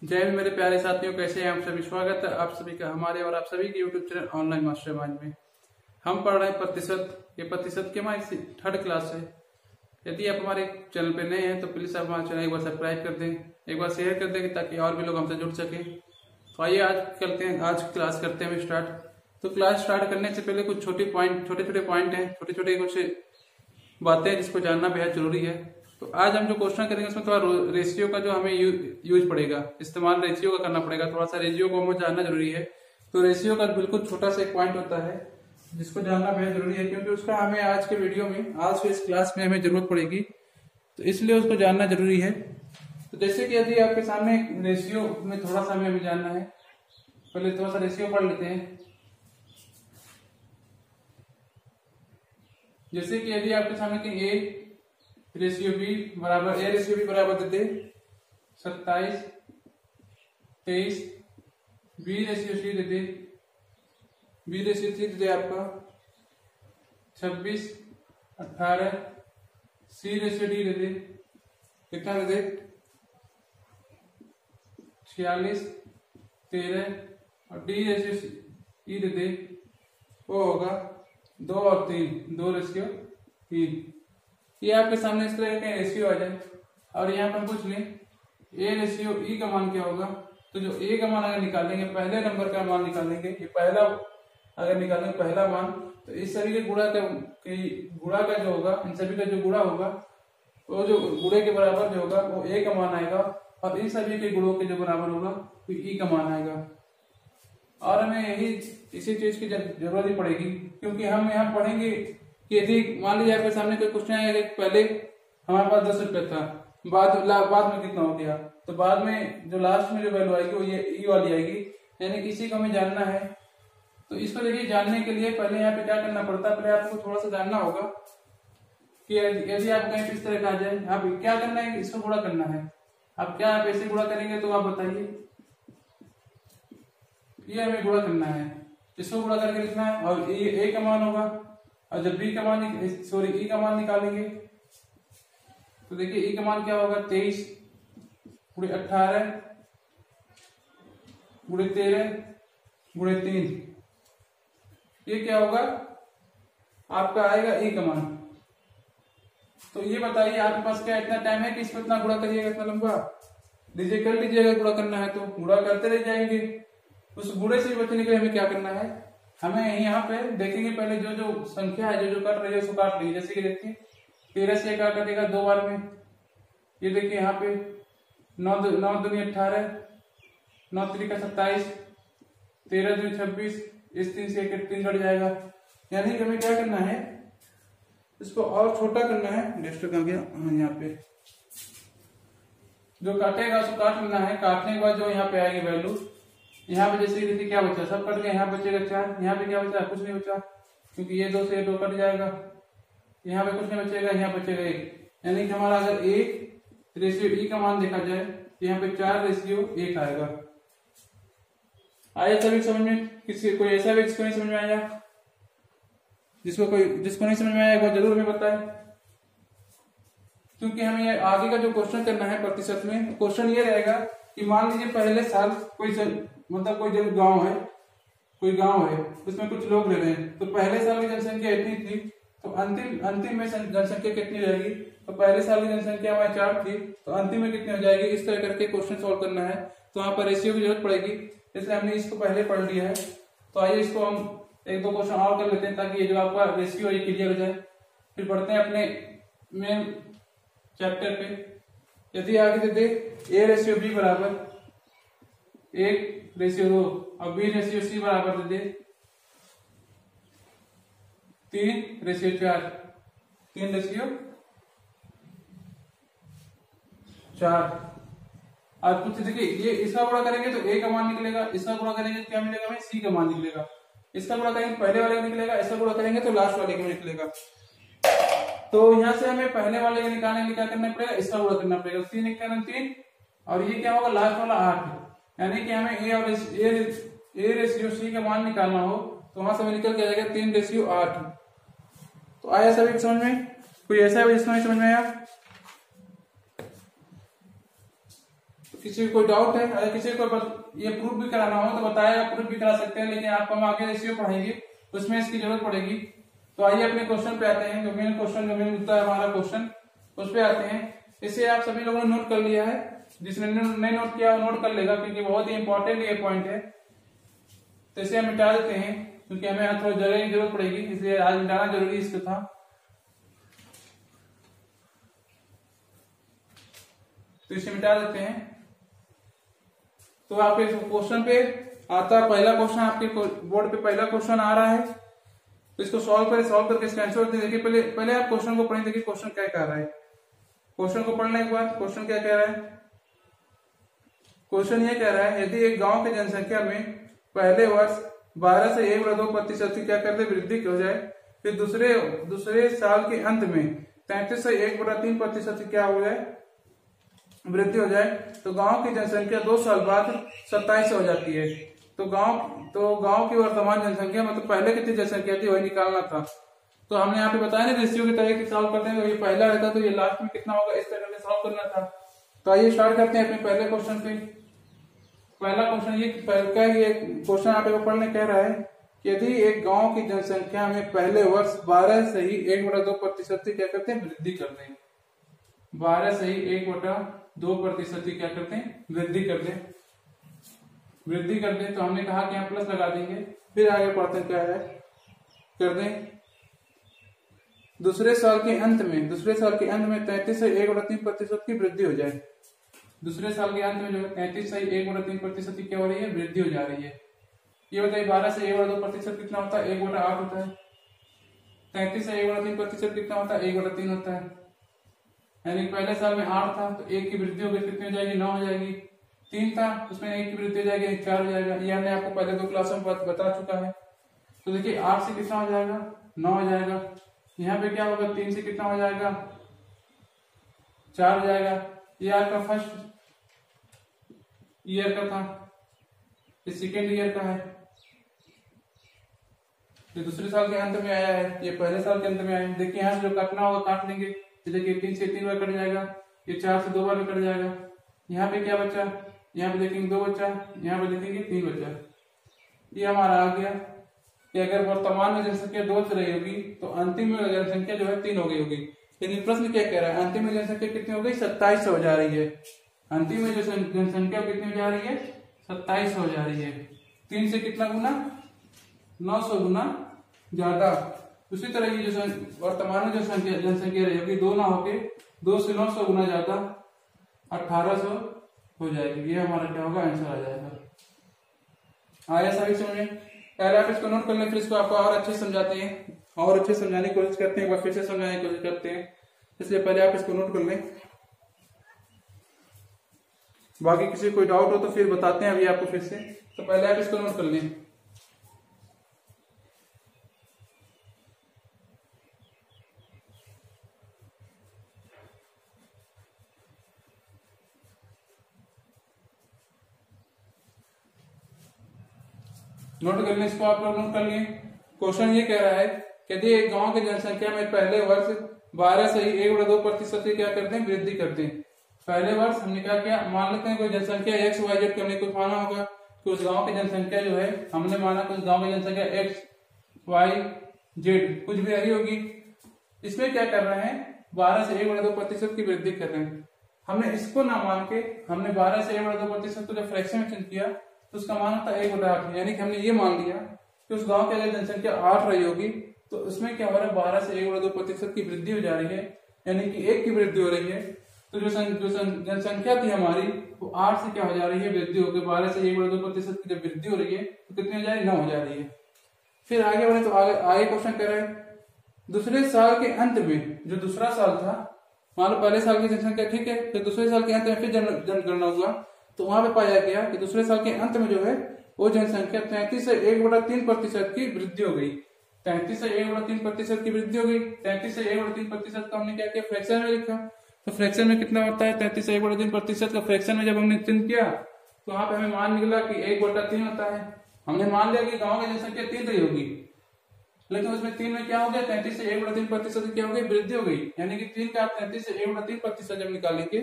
जय हिंद मेरे प्यारे साथियों, कैसे हैं आप सभी। स्वागत है आप सभी का हमारे और आप सभी के यूट्यूब चैनल ऑनलाइन मास्टरमाइंड में। हम पढ़ रहे हैं प्रतिशत। ये प्रतिशत की हमारी 3rd क्लास है। यदि आप हमारे चैनल पे नए हैं तो प्लीज आप हमारे चैनल एक बार सब्सक्राइब कर दें, एक बार शेयर कर दें ताकि और भी लोग हमसे जुड़ सके। तो आइए आज क्लास करते हैं स्टार्ट। तो क्लास स्टार्ट करने से पहले कुछ छोटे छोटे पॉइंट हैं, छोटे छोटे कुछ बातें हैं जिसको जानना बेहद जरूरी है। तो आज हम जो क्वेश्चन करेंगे उसमें थोड़ा रेशियो का जो हमें यूज पड़ेगा, इस्तेमाल रेशियो का करना पड़ेगा। थोड़ा सा रेशियो को हमें जानना जरूरी है। तो रेशियो का बिल्कुल छोटा सा एक पॉइंट होता है जिसको जानना बेहद जरूरी है, क्योंकि उसका हमें आज के वीडियो में, आज के इस क्लास में हमें जरूरत पड़ेगी, तो इसलिए उसको जानना जरूरी है। तो जैसे कि यदि आपके सामने रेशियो में थोड़ा सा हमें जानना है, पहले थोड़ा सा रेशियो पढ़ लेते हैं। जैसे कि यदि आपके सामने ए रेशियो बी बराबर देते 27, 23, बी रेशियो सी देते आपका 26, 18, सी रेशियो डी देते कितना देते 46, 13 और डी रेशियो ई देते वो होगा 2 और 3, 2 रेशियो 3। ये आपके सामने इस तरह का रेशियो आ जाए और यहाँ पर पूछ लें ए रेशियो ई का मान क्या होगा। तो जो ए का मान अगर निकालेंगे, पहले नंबर का मान निकालेंगे, ये पहला अगर निकालेंगे पहला मान, तो इस सभी के गुणा का जो होगा, इन सभी का जो गुणा होगा वो जो गुणे के बराबर जो होगा वो ए का मान आएगा, और इन सभी के गुणों के जो बराबर होगा वो ई का मान आएगा। और हमें इसी चीज की जरूरत ही पड़ेगी, क्योंकि हम यहाँ पढ़ेंगे कि यदि मान लीजिए आपके सामने कोई क्वेश्चन आएगा कि पहले हमारे पास 10 रुपये था, बाद में कितना हो गया, तो बाद में जो लास्ट में जो वैल्यू आएगी वो ये ई वाली आएगी, यानी किसी को हमें जानना है। तो इसको देखिए, जानने के लिए पहले यहाँ पे क्या करना पड़ता है, पहले आपको थोड़ा सा जानना होगा कि यदि आप कहीं इस तरह का आ जाए, आप क्या करना है, इसको गुणा करना है। आप क्या आप ऐसे गुणा करेंगे, तो आप बताइए, ये हमें गुणा करना है, इसको गुणा करके लिखना है, और ये ए का मान होगा, और जब बी का मान ई का मान निकालेंगे तो देखिए ई का मान क्या होगा 23 गुणे 18 गुणे 13 गुणे 3, ये क्या होगा आपका आएगा ई का मान। तो ये बताइए आपके पास क्या इतना टाइम है कि इसको इतना गुणा करिएगा, इतना लंबा लीजिए, कर लीजिएगा। गुणा करना है तो गुणा करते रह जाएंगे। उस गुणे से बचने के लिए हमें क्या करना है, हमें यहाँ पे देखेंगे पहले जो संख्या है जो कट रही है उसको काट लीजिए। जैसे कि देखिए 13 से क्या कटेगा 2 बार में, ये देखिए यहाँ पे 9 दूनी 18, 9 3 27, 13 दूनी 26, इस 3 से 3 कट जाएगा। यानी कि हमें क्या करना है, इसको और छोटा करना है। नेक्स्ट कहाँ गया, यहाँ पे जो काटेगा उसको काट लेना है। काटने के बाद जो यहाँ पे आएगी वैल्यू, यहाँ पे जैसे देखिए क्या बचा, सब कट गया, यहाँ बचेगा 4, यहाँ पे क्या बचा, कुछ नहीं बचा, क्योंकि ये 2 से 2 कट जाएगा, यहाँ पे कुछ नहीं बचेगा, यहाँ बचेगा 1। यानी कि हमारा अगर 1 रेशियो ई का मान देखा जाए तो यहाँ पे 4 रेशियो 1 आएगा। आया सभी समझ में? कोई ऐसा भी जिसको नहीं समझ में आया, जिसको नहीं समझ में आया वो जरूर हमें बताए, क्योंकि हमें आगे का जो क्वेश्चन करना है प्रतिशत में, क्वेश्चन ये रहेगा कि मान लीजिए पहले साल कोई गांव है, उसमें कुछ लोग रह रहे हैं, तो पहले साल की जनसंख्या इतनी थी, तो अंतिम में जनसंख्या कितनी रहेगी। तो पहले साल की जनसंख्या हमारी 4 थी, तो अंतिम में कितनी हो जाएगी। इस तरह करके क्वेश्चन सॉल्व करना है, तो वहां पर रेशियो की जरूरत पड़ेगी, इसलिए हमने इसको पहले पढ़ लिया है। तो आइए इसको हम 1-2 क्वेश्चन और कर लेते हैं, ताकि ये जो आपका रेशियो है क्लियर हो जाए। फिर बढ़ते हैं अपने मेन चैप्टर पे। यदि आगे दे ए रेशियो बी बराबर 1 रेशियो 2 और बी रेशियो सी बराबर दे 3 रेशियो 4, 3 रेशियो 4। आज कुछ देखिए, ये इसका गुणा करेंगे तो ए का मान निकलेगा, इसका गुणा करेंगे तो क्या मिलेगा हमें, सी का मान निकलेगा। इसका गुणा करेंगे पहले वाले का निकलेगा, इसका गुणा करेंगे तो लास्ट वाले का निकलेगा। तो यहाँ से हमें पहले वाले का निकालने के लिए क्या करना पड़ेगा, इसका गुणा करना पड़ेगा। 3 1 3, और ये क्या होगा लास्ट वाला 8। यानी कि हमें ए रेशियो सी का मान निकालना हो तो वहां से हमें निकल के आ जाएगा 3 रेशियो 8। तो आया सभी समझ में? कोई ऐसा है जिसको नहीं समझ में आया? किसी को कोई डाउट है, अगर किसी को ये प्रूफ भी कराना हो तो बताया, प्रूफ भी करा सकते हैं, लेकिन आपको हम आगे रेशियो पढ़ाएंगे उसमें इसकी जरूरत पड़ेगी। तो आइए अपने क्वेश्चन पे आते हैं, जो मेन क्वेश्चन, जो मेन मुद्दा है हमारा क्वेश्चन, उस पे आते हैं। इसे आप सभी लोगों ने नोट कर लिया है, जिसने नहीं नोट किया वो नोट कर लेगा, क्योंकि बहुत ही इंपॉर्टेंट ये पॉइंट है। तो इसे हम मिटा देते हैं, क्योंकि हमें यहाँ थोड़ी जगह की जरूरत पड़ेगी, इसलिए आज मिटाना जरूरी इसको था। तो इसे मिटा देते हैं। तो आपके क्वेश्चन पे आता है पहला क्वेश्चन, आपके बोर्ड पे पहला क्वेश्चन आ रहा है, तो इसको सॉल्व करके इसका आंसर देखिए। पहले आप क्वेश्चन को पढ़ें, देखिए क्वेश्चन क्या कह रहा है। क्वेश्चन को पढ़ने के बाद क्वेश्चन क्या कह रहा है। क्वेश्चन ये कह रहा है, यदि एक गांव की जनसंख्या में पहले वर्ष 12 से 1/2% की क्या करते वृद्धि हो जाए, फिर दूसरे साल के अंत में 33 से 1/3% की क्या हो जाए वृद्धि हो जाए, तो गांव की जनसंख्या 2 साल बाद 27 हो जाती है। तो गांव की वर्तमान जनसंख्या, मतलब पहले कितनी जनसंख्या थी वही निकालना था। तो हमने यहाँ पे बताया ना रेशियो की तरह सॉल्व करते हैं, तो ये पहला रहता तो ये लास्ट में कितना होगा, इस तरह से सॉल्व करना था। तो आइए स्टार्ट करते हैं अपने पहले क्वेश्चन पे। पहला क्वेश्चन ये क्वेश्चन आप पढ़ने कह रहा है कि यदि एक गांव की जनसंख्या में पहले वर्ष 12 से ही 1/2% क्या करते हैं वृद्धि करते हैं। 12 से ही 1/2% क्या करते हैं वृद्धि करते हैं। तो हमने कहा कि यहाँ प्लस लगा देंगे, फिर आगे पढ़ते हैं क्या है कर दें। दूसरे साल के अंत में 33 से 1/3% की वृद्धि हो जाए। दूसरे साल के अंत में जो 33 से 1/3% की क्या हो रही है वृद्धि हो जा रही है। ये बताइए 12 से 1/2% कितना होता है, 1/8 होता है। 33 से 1/3% कितना होता है, 1/3 होता है। यानी पहले साल में 8 था तो 1 की वृद्धि हो गई, कितनी हो जाएगी 9 हो जाएगी। 3 था उसमें 1 की वृद्धि हो जाएगी 4 हो जाएगा। ये हमने आपको पहले 2 क्लासों में बता चुका है। तो देखिए 8 से कितना हो जाएगा 9 हो जाएगा। यहाँ पे क्या होगा 3 से कितना हो जाएगा 4 हो जाएगा। ये आपका फर्स्ट ईयर का था, ये सेकेंड ईयर का है। ये दूसरे साल के अंत में आया है, ये पहले साल के अंत में आया है। देखिए यहाँ से जो काटना होगा काट लेंगे। देखिए 3 से 3 बार कट जाएगा, ये 4 से 2 बार में कट जाएगा। यहाँ पे क्या बचा, यहाँ पे देखेंगे 2 बचा, यहाँ पे देखेंगे 3 बचा। ये हमारा आ गया कि अगर वर्तमान में जनसंख्या 2 से रही होगी तो अंतिम में जनसंख्या जो है 3 हो गई होगी। लेकिन प्रश्न क्या कह रहा है, अंतिम में जनसंख्या कितनी हो गई 27 हो जा रही है। अंतिम में जो जनसंख्या कितनी हो जा रही है 27 हो जा रही है। 3 से कितना गुना 900 गुना ज्यादा। उसी तरह ये जो वर्तमान में जो जनसंख्या रही होगी 2 ना होके 2 से 900 गुना ज्यादा 1800 हो जाएगी। ये हमारा क्या होगा आंसर आ जाएगा। आया सभी समझ में। पहले आप इसको नोट कर लें, फिर इसको आपको और अच्छे समझाते हैं, और अच्छे समझाने की कोशिश करते हैं, एक बार फिर से समझाने की कोशिश करते हैं। इसलिए पहले आप इसको नोट कर लें, बाकी किसी कोई डाउट हो तो फिर बताते हैं अभी आपको फिर से। तो पहले आप इसको नोट कर लें। नोट कर लें इसको, आप लोग नोट कर लिए। क्वेश्चन ये कह रहा है कि यदि एक गांव की जनसंख्या में पहले वर्ष 12 से ही 1/2% की क्या करते हैं वृद्धि करते हैं। पहले वर्ष हमने क्या किया, मान लेते हैं कोई जनसंख्या XYZ हमने कुछ माना होगा कि उस गांव की जनसंख्या जो है हमने माना कुछ गांव की जनसंख्या XYZ कुछ भी रही होगी। इसमें क्या कर रहे हैं 12 से 1/2% की वृद्धि कर रहे हैं। हमने इसको ना मान के हमने 12 से 1/2% को जब फ्रैक्शन में चेंज किया तो उसका मान था 1/8। यानी कि हमने ये मान लिया कि उस गांव की अगर जनसंख्या 8 रही होगी तो उसमें क्या हो रहा है 12 से 1/2% की वृद्धि हो जा रही है, यानी कि 1 की वृद्धि हो रही है। तो जो जनसंख्या थी हमारी वो 8 से क्या हो जा रही है वृद्धि होकर 12 से 1/2% की जब वृद्धि हो रही है तो कितनी हो जा रही है 9 हो जा रही है। फिर आगे बढ़े तो आगे क्वेश्चन कर रहे हैं दूसरे साल के अंत में, जो दूसरा साल था, मान लो पहले साल की जनसंख्या ठीक है, फिर दूसरे साल के अंत में फिर जनगणना हुआ तो वहां पे पाया गया कि दूसरे साल के अंत में जो है वो जनसंख्या 33 से 1/3% की वृद्धि हो गई। 33 से 1/3% की वृद्धि हो गई। 33 से 1/3% का हमने क्या किया फ्रैक्शन में लिखा। तो फ्रैक्शन में कितना होता है 33 से 1/3% का फ्रैक्शन में जब हमने चिन्ह किया तो वहां पे हमें मान निकला कि 1/3 होता है। हमने मान लिया कि गांव की जनसंख्या 3 रही होगी, लेकिन उसमें 3 में क्या हो गया 33 से 1/3% क्या हो गई वृद्धि हो गई। यानी कि 3 का 33 से 1/3% जब निकालेंगे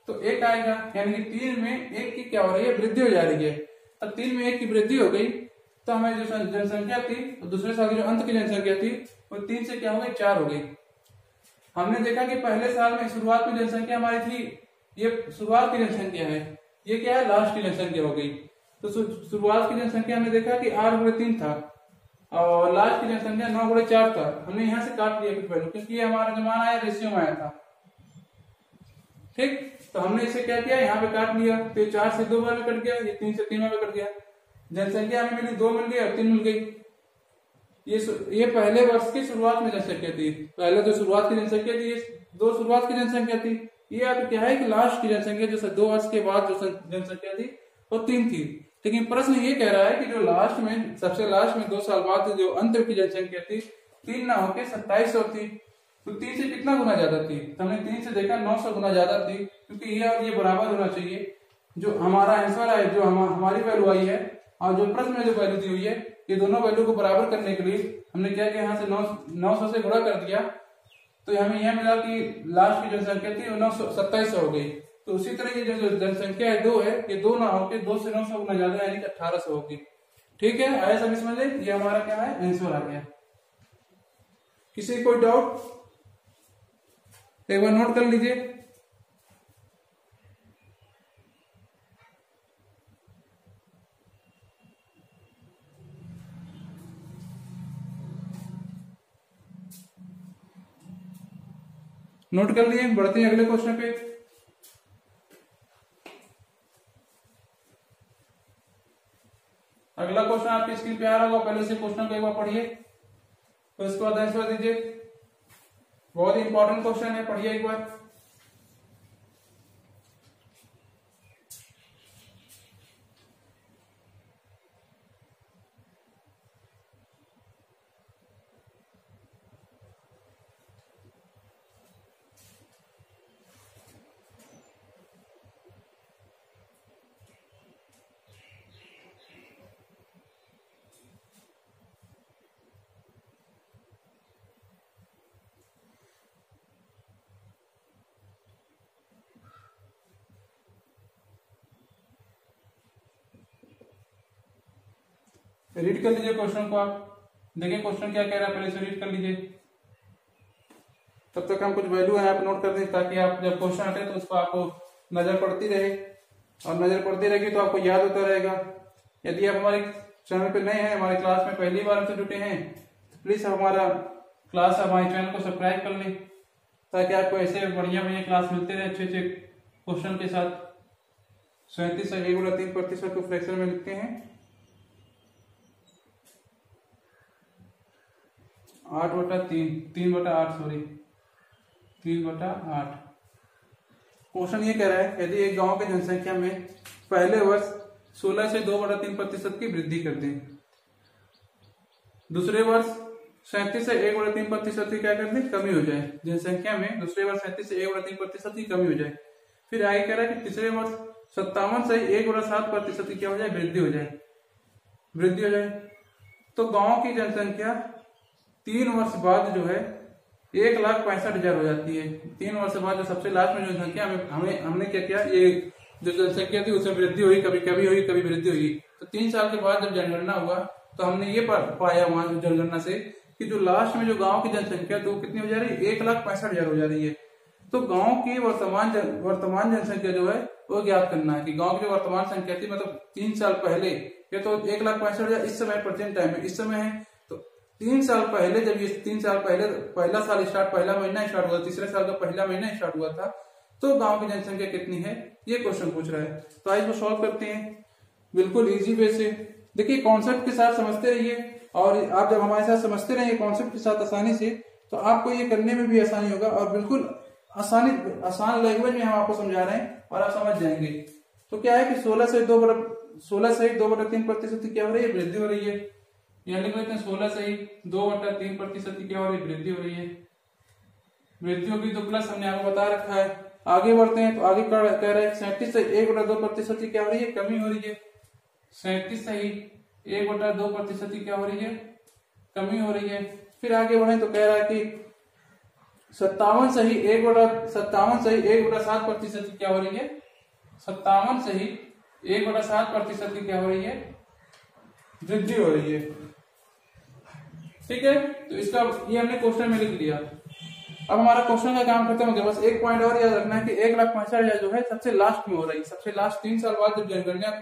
तो एक आएगा, यानी कि 3 में 1 की क्या हो रही है, वृद्धि हो जा रही है। अब 3 में 1 की वृद्धि हो गई तो हमें जो जनसंख्या थी दूसरे साल की जो अंत की जनसंख्या थी वो 3 से क्या हो गई, 4 हो गई। हमने देखा कि पहले साल में शुरुआत में जनसंख्या हमारी थी, ये शुरुआत की जनसंख्या है, ये क्या है, लास्ट की जनसंख्या हो गई। तो शुरुआत की जनसंख्या हमने देखा कि 8/3 था और लास्ट की जनसंख्या 9/4 था। हमने यहाँ से काट लिया कुछ वैल्यू, क्योंकि ये हमारा जो मान आया रेशियो में आया था। ठीक, तो हमने इसे क्या किया, यहाँ पे काट लिया, तो 4 से 2 बार में कट गया, ये 3 से 3 बार में कट गया। जनसंख्या हमें मिली 2 मिल गई और 3 मिल गई। ये पहले वर्ष की शुरुआत में जनसंख्या थी। पहले जो शुरुआत की जनसंख्या थी, ये 2 शुरुआत की जनसंख्या थी। ये अब क्या है कि लास्ट की जनसंख्या जो 2 वर्ष के बाद जो जनसंख्या थी वो 3 थी। लेकिन प्रश्न ये कह रहा है कि जो लास्ट में, सबसे लास्ट में 2 साल बाद जो अंत की जनसंख्या थी 3 ना होकर 2700 थी। तो 3 से कितना गुना ज्यादा थी, तो हमने 3 से देखा 900 गुना ज्यादा थी, क्योंकि ये और ये बराबर होना चाहिए। जो हमारा आंसर है, जो हमारी वैल्यू आई है और जो प्रश्न में जो वैल्यू दी हुई है, ये दोनों वैल्यू को बराबर करने के लिए हमने क्या किया, यहाँ से 900 से गुणा कर दिया। तो हमें यह मिला कि लास्ट की जनसंख्या थी 2700 हो गई। तो उसी तरह ये जो जनसंख्या है 2 है, ये 2 ना होकर 2 से 900 गुना ज्यादा, यानी कि 1800 होगी। ठीक है, आया समझ में? ये हमारा क्या है, आंसर आ गया। किसी कोई डाउट, एक बार नोट कर लीजिए। नोट कर लिए, बढ़ते हैं अगले क्वेश्चन पे। अगला क्वेश्चन आपकी स्क्रीन पे आ रहा होगा, पहले से क्वेश्चन को एक बार पढ़िए, तो इसके बाद आंसर दीजिए। बहुत ही इंपॉर्टेंट क्वेश्चन है, पढ़िए एक बार। रीड कर लीजिए क्वेश्चन को, आप देखिए क्वेश्चन क्या कह रहा है, पहले से रीड कर लीजिए। तब तक हम कुछ वैल्यू है आप नोट कर दें, ताकि आप जब क्वेश्चन हटे तो उसको आपको नजर पड़ती रहे, और नजर पड़ती रहेगी तो आपको याद होता रहेगा। यदि आप हमारे चैनल पे नए हैं, हमारे क्लास में पहली बार से जुटे हैं, तो प्लीज हमारा क्लास, हमारे चैनल को सब्सक्राइब कर लें, ताकि आपको ऐसे बढ़िया बढ़िया क्लास मिलते रहे अच्छे अच्छे क्वेश्चन के साथ। 37 से 1/3% को फ्रैक्शन में लिखते हैं 8/3, 3/8, सॉरी 3/8। क्वेश्चन ये कह रहा है, यदि एक गांव की जनसंख्या में पहले वर्ष 16 से 2/3% की वृद्धि कर दें, दूसरे वर्ष 37 से 1/3% की क्या कर दें, कमी हो जाए। जनसंख्या में दूसरे वर्ष 37 से 1/3% की कमी हो जाए। फिर आगे कह रहा है कि तीसरे वर्ष 57 से 1/7% की क्या हो जाए, वृद्धि हो जाए, वृद्धि हो जाए। तो गांव की जनसंख्या 3 वर्ष बाद जो है 1,65,000 हो जाती है। 3 वर्ष बाद जो सबसे लास्ट में जो जनसंख्या हमने क्या किया, ये जो जनसंख्या थी उसमें वृद्धि हुई, कभी कभी हुई, कभी वृद्धि हुई। तो 3 साल के बाद जब जनगणना हुआ तो हमने ये पाया वहां जनगणना से कि जो लास्ट में जो गांव की जनसंख्या तो कितनी हो जा रही है, 1,65,000 हो जा रही है। तो गांव की वर्तमान जनसंख्या जो है वो ज्ञात करना है कि गांव की जो वर्तमान संख्या थी, मतलब 3 साल पहले, ये तो 1,65,000 इस समय प्रेजेंट टाइम में इस समय है। तो 3 साल पहले, जब ये 3 साल पहले पहला साल स्टार्ट, पहला महीना स्टार्ट हुआ, तीसरे साल का पहला महीना स्टार्ट हुआ था, तो गांव की जनसंख्या कितनी है, ये क्वेश्चन पूछ रहा है। तो आज इसको सॉल्व करते हैं बिल्कुल इजी वे से। देखिए कॉन्सेप्ट के साथ समझते रहिए, और आप जब हमारे साथ समझते रहेंगे कॉन्सेप्ट के साथ आसानी से, तो आपको ये करने में भी आसानी होगा, और बिल्कुल आसान लैंग्वेज में हम आपको समझा रहे हैं और आप समझ जाएंगे। तो क्या है कि 16 से 2/3% की क्या हो रही है, वृद्धि हो रही है। यहाँ लिख लेते हैं 16 से 2/3% की क्या हो रही है, वृद्धि हो रही है। वृद्धि होगी तो प्लस हमने आपको बता रखा है। आगे बढ़ते हैं तो आगे कह रहे हैं 37 से 1/2% की क्या हो रही है, कमी हो रही है। 37 से 1/2% की क्या हो रही है, कमी हो रही है। फिर आगे बढ़े तो कह रहा है कि 57 सही 1/7% की क्या हो रही है, 57 सही 1/7% की क्या हो रही है, वृद्धि हो रही है। ठीक है, तो इसका ये हमने क्वेश्चन में लिख लिया। अब हमारा क्वेश्चन का काम खत्म हो गया। बस एक पॉइंट और याद रखना है कि 1,65,000 जो है सबसे लास्ट में हो रही है, सबसे लास्ट 3 साल बाद जब जनगणना,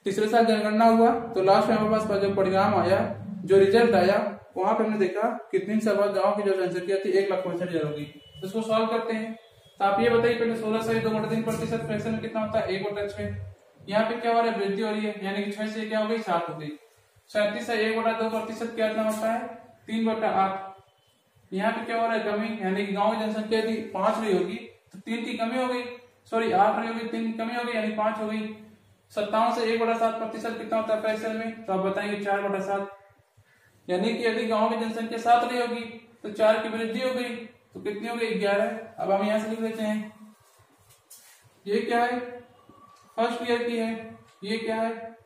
तीसरे साल जनगणना हुआ तो लास्ट में हमारे पास जब परिणाम आया, जो रिजल्ट आया, वहां पे हमने देखा कि 3 साल बाद गाँव की जो जनसंख्या थी 1,65,000 होगी। तो इसको सॉल्व करते हैं। तो आप ये बताइए पहले 16 से 2/3% फ्रैक्शन में कितना होता है, 1/6। यहाँ पे क्या हो रहा है, वृद्धि हो रही है, यानी कि 6 से क्या हो गई, 7 हो गई। 37 से 1/2% कितना होता है, 3/8। यहाँ पे क्या हो रहा है, कमी, यानी कि गांव की जनसंख्या यदि 5 रही होगी तो 3 की कमी हो गई, सॉरी 8 रही होगी, 3 की कमी हो गई, यानी 5 हो गई। 57 से 1/7% कितना होता है फ्रैक्शन में, तो आप बताएंगे 4/7। यानी कि यदि गांव की जनसंख्या 7 रही होगी तो 4 की वृद्धि हो गई, तो कितनी हो गई, 11। अब हम यहां से लिख लेते हैं, ये क्या है, फर्स्ट ईयर की है, ये क्या है,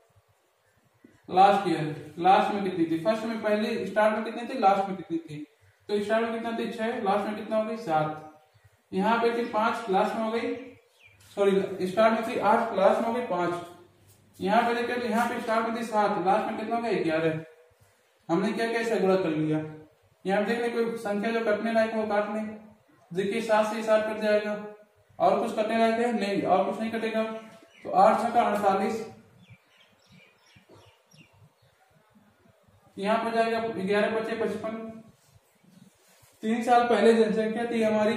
लास्ट ईयर। लास्ट में कितनी थी, फर्स्ट में पहले स्टार्ट में कितनी थी, लास्ट में कितनी थी, तो स्टार्ट में कितना थी 6, लास्ट में कितना हो गई 7। यहाँ पे थी 5, लास्ट में हो गई, सॉरी स्टार्ट में थी 8, लास्ट में हो गई 5। यहाँ पे देखिए, यहाँ पे स्टार्ट में थी 7, लास्ट में कितना हो गया 11। हमने क्या क्या, इसे गुणा कर लिया। यहाँ देखने कोई संख्या जो कटने लायक है वो काट लें। देखिए 7 से 7 कट जाएगा, और कुछ कटने लायक है नहीं, और कुछ नहीं कटेगा, तो 8 छक्का 48, यहाँ पर जाएगा 11 बचे 55। 3 साल पहले जनसंख्या थी हमारी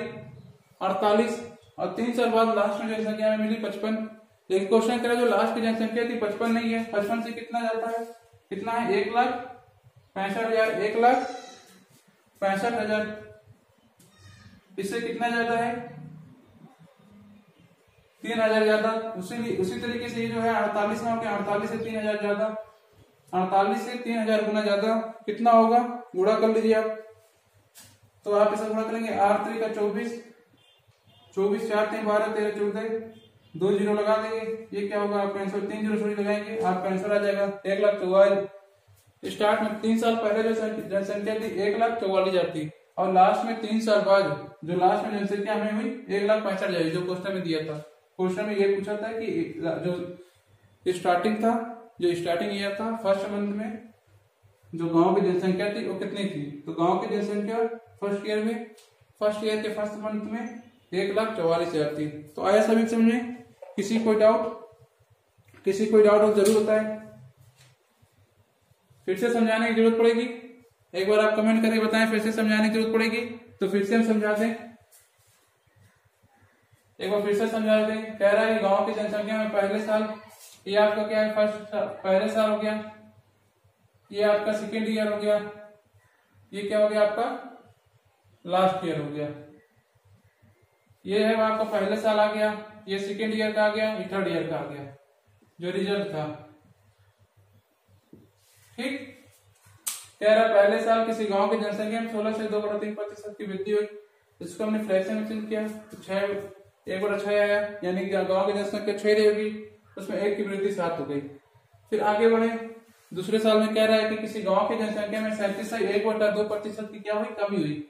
48, और 3 साल बाद लास्ट में जनसंख्या में मिली 55। लेकिन क्वेश्चन करें जो लास्ट की जनसंख्या थी 55 नहीं है, 55 से कितना जाता है, कितना है, 1,65,000, 1,65,000। इससे कितना ज्यादा है, 3,000 ज्यादा। उसी तरीके से ये जो है 48 में हो गया, 48 से 3,000 ज्यादा, 48 से 3,000 गुना ज्यादा, कितना होगा, गुणा कर लीजिए आप। तो आप इसे गुणा करेंगे, 8 का 24, 24 4 3 12 13 14, 2 जीरो लगा देंगे, ये क्या होगा, आपका आंसर 3 जीरो सॉरी लगाएंगे, आपका आंसर आ जाएगा 1,44,000। स्टार्ट में 3 साल पहले जो जनसंख्या थी 1,44,000 थी, और लास्ट में 3 साल बाद जो लास्ट में जनसंख्या हमें हुई 1,65,000, जो क्वेश्चन में दिया था। क्वेश्चन में ये पूछा था कि जो स्टार्टिंग था, जो स्टार्टिंग ईयर था फर्स्ट मंथ में जो गांव की जनसंख्या थी वो कितनी थी, तो गांव की जनसंख्या फर्स्ट ईयर के फर्स्ट मंथ में 1,44,000 थी। तो आया सभी समझ में, किसी कोई डाउट हो जरूर बताएं, फिर से समझाने की जरूरत पड़ेगी, एक बार आप कमेंट करके बताएं फिर से समझाने की जरूरत पड़ेगी तो फिर से हम समझा दें, एक बार फिर से समझा दें। कह रहा है गांव की जनसंख्या में पहले साल, ये आपका क्या है, पहले साल हो गया, ये आपका सेकेंड ईयर हो गया, ये क्या हो गया आपका लास्ट ईयर हो गया, ये है आपका पहले साल आ गया, ये सेकेंड ईयर का आ गया, ये थर्ड ईयर का आ गया जो रिजल्ट था। ठीक, कह रहा पहले साल किसी गांव की जनसंख्या में 16 से 2/3% की वृद्धि हुई, इसको हमने फ्रैक्शन में चेंज किया तो 1/6 आया, यानी कि गांव की जनसंख्या 6 रही होगी, उसमें 1 की वृद्धि 7 हो गई। फिर आगे बढ़े, दूसरे साल में कह रहा है कि किसी गांव की जनसंख्या में 37 से 1/2% की क्या हुई, कमी हुई।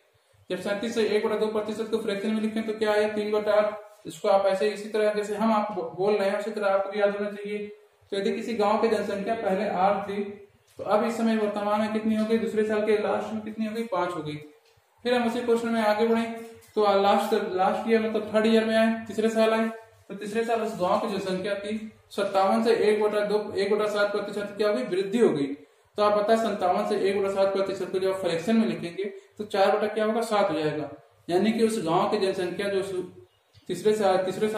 जब 37 से 1/2% को फ्रैक्शन में लिखें तो क्या है, 3/8। इसको आप ऐसे इसी तरह जैसे हम आप बोल रहे हैं उसी तरह आपको भी याद होना चाहिए। तो यदि किसी गांव की जनसंख्या पहले 8 थी तो अब इस समय वर्तमान में कितनी हो गई, दूसरे साल के लास्ट में कितनी हो गई, 5 हो गई। फिर हम उसी क्वेश्चन में आगे बढ़े तो लास्ट ईयर मतलब थर्ड ईयर में आए, तीसरे साल आए, तो तीसरे साल उस गांव की जो संख्या थी 57 से 1/7% क्या हो गई, वृद्धि हो गई। तो आप बताए 57 से 1/7% को जब फ्रैक्शन में लिखेंगे तो 4/7 हो जाएगा, यानी कि उस गांव की जनसंख्या जो तीसरे साल